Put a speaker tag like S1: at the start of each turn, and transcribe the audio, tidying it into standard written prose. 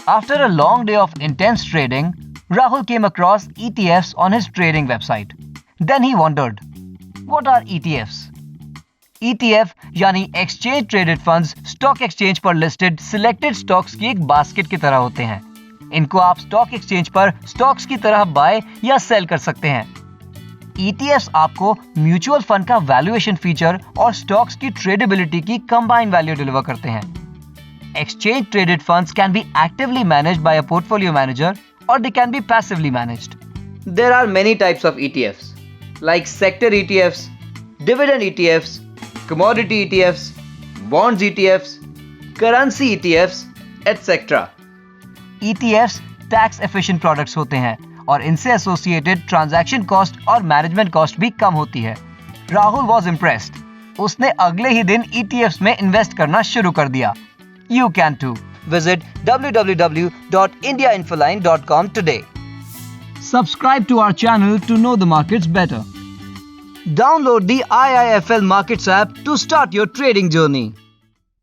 S1: After a long day of intense trading, Rahul came across ETFs on his trading website. Then he wondered, what are ETFs? ETF यानी exchange traded funds stock exchange पर listed selected stocks की एक basket की तरह होते हैं। इनको आप स्टॉक एक्सचेंज पर स्टॉक्स की तरह बाय या सेल कर सकते हैं। ETFs आपको म्यूचुअल फंड का वैल्यूएशन फीचर और स्टॉक्स की ट्रेडेबिलिटी की कंबाइंड वैल्यू डिलीवर करते हैं। Exchange traded funds can be actively managed by a portfolio manager or they can be passively managed. There are many types of ETFs like sector ETFs, dividend ETFs, commodity ETFs, bonds ETFs, currency ETFs, etc. ETFs tax efficient products होते हैं और इनसे associated transaction cost और management cost भी कम होती है। Rahul was impressed. उसने अगले ही दिन ETFs में इन्वेस्ट करना शुरू कर दिया। You can too. Visit www.indiainfoline.com today. Subscribe to our channel to know the markets better. Download the IIFL Markets app to start your trading journey.